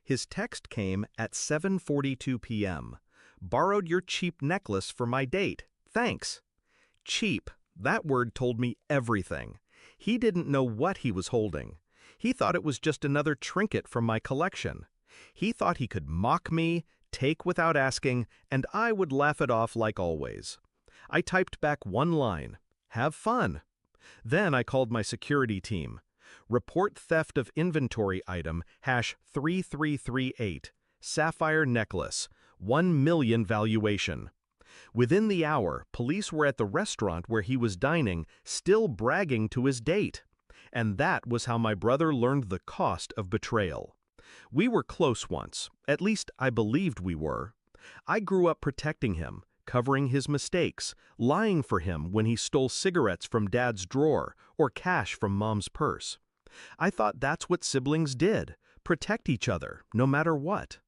His text came at 7:42 p.m. Borrowed your cheap necklace for my date. Thanks. Cheap. That word told me everything. He didn't know what he was holding. He thought it was just another trinket from my collection. He thought he could mock me, take without asking, and I would laugh it off like always. I typed back one line, "Have fun." Then I called my security team. Report theft of inventory item #3338, sapphire necklace, 1 million valuation. Within the hour, police were at the restaurant where he was dining, still bragging to his date. And that was how my brother learned the cost of betrayal. We were close once, at least I believed we were. I grew up protecting him, covering his mistakes, lying for him when he stole cigarettes from Dad's drawer or cash from Mom's purse. I thought that's what siblings did, protect each other, no matter what.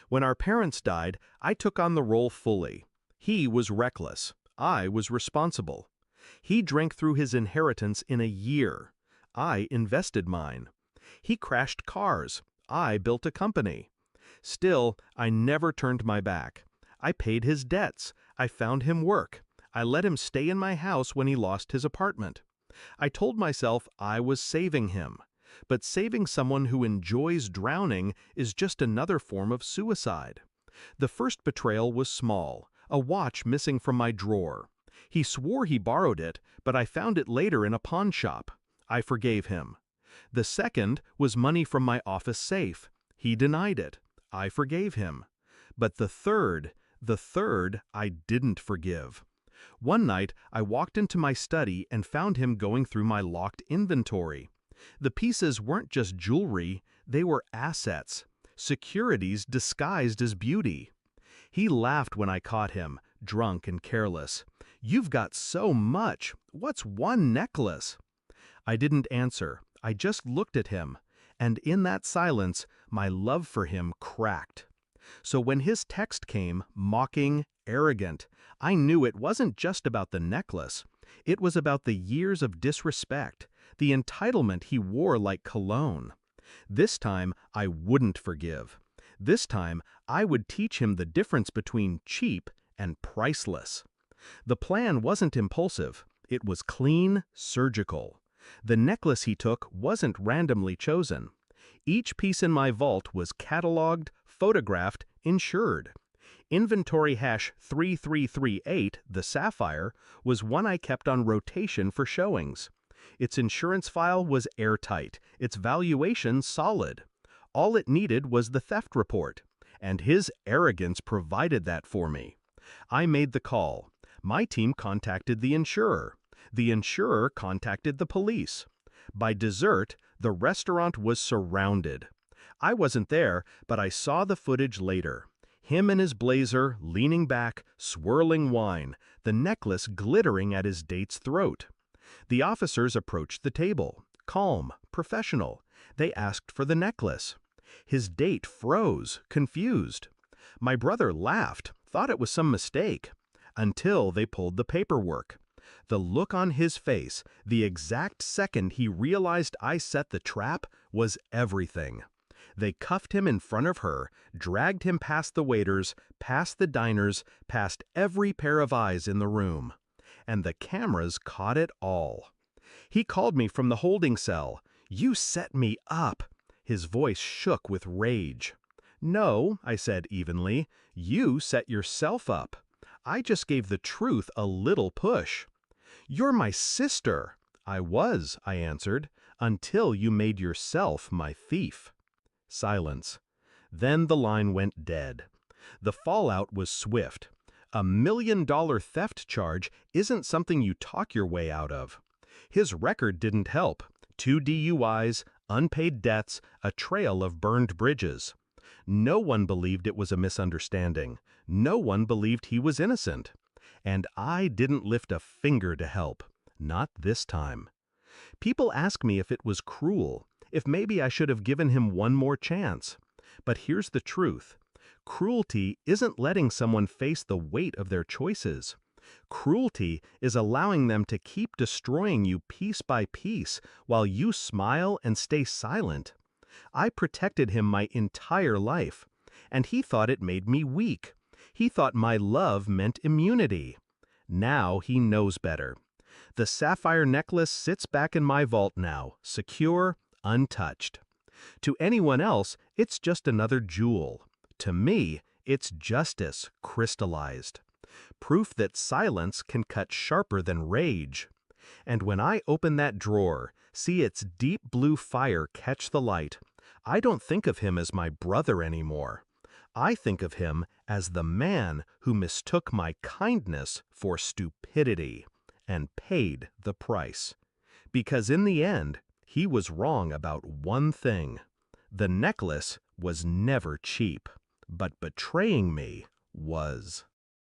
When our parents died, I took on the role fully. He was reckless. I was responsible. He drank through his inheritance in a year. I invested mine. He crashed cars. I built a company. Still, I never turned my back. I paid his debts. I found him work. I let him stay in my house when he lost his apartment. I told myself I was saving him. But saving someone who enjoys drowning is just another form of suicide. The first betrayal was small, a watch missing from my drawer. He swore he borrowed it, but I found it later in a pawn shop. I forgave him. The second was money from my office safe. He denied it. I forgave him. But the third I didn't forgive. One night, I walked into my study and found him going through my locked inventory. The pieces weren't just jewelry, they were assets, securities disguised as beauty. He laughed when I caught him, drunk and careless. "You've got so much. What's one necklace?" I didn't answer. I just looked at him, and in that silence, my love for him cracked. So when his text came, mocking, arrogant, I knew it wasn't just about the necklace. It was about the years of disrespect, the entitlement he wore like cologne. This time, I wouldn't forgive. This time, I would teach him the difference between cheap and priceless. The plan wasn't impulsive. It was clean, surgical. The necklace he took wasn't randomly chosen. Each piece in my vault was cataloged, photographed, insured. Inventory #3338, the sapphire, was one I kept on rotation for showings. Its insurance file was airtight, its valuation solid. All it needed was the theft report, and his arrogance provided that for me. I made the call. My team contacted the insurer. The insurer contacted the police. By dessert, the restaurant was surrounded. I wasn't there, but I saw the footage later. Him in his blazer, leaning back, swirling wine, the necklace glittering at his date's throat. The officers approached the table, calm, professional. They asked for the necklace. His date froze, confused. My brother laughed, thought it was some mistake, until they pulled the paperwork. The look on his face, the exact second he realized I set the trap, was everything. They cuffed him in front of her, dragged him past the waiters, past the diners, past every pair of eyes in the room. And the cameras caught it all. He called me from the holding cell. "You set me up." His voice shook with rage. "No," I said evenly, "you set yourself up. I just gave the truth a little push." "You're my sister." "I was," I answered, "until you made yourself my thief." Silence. Then the line went dead. The fallout was swift. $1 million theft charge isn't something you talk your way out of. His record didn't help. 2 DUIs, unpaid debts, a trail of burned bridges. No one believed it was a misunderstanding. No one believed he was innocent. And I didn't lift a finger to help. Not this time. People ask me if it was cruel, if maybe I should have given him one more chance. But here's the truth. Cruelty isn't letting someone face the weight of their choices. Cruelty is allowing them to keep destroying you piece by piece while you smile and stay silent. I protected him my entire life, and he thought it made me weak. He thought my love meant immunity. Now he knows better. The sapphire necklace sits back in my vault now, secure, untouched. To anyone else, it's just another jewel. To me, it's justice crystallized. Proof that silence can cut sharper than rage. And when I open that drawer, see its deep blue fire catch the light, I don't think of him as my brother anymore. I think of him as the man who mistook my kindness for stupidity and paid the price. Because in the end, he was wrong about one thing. The necklace was never cheap, but betraying me was.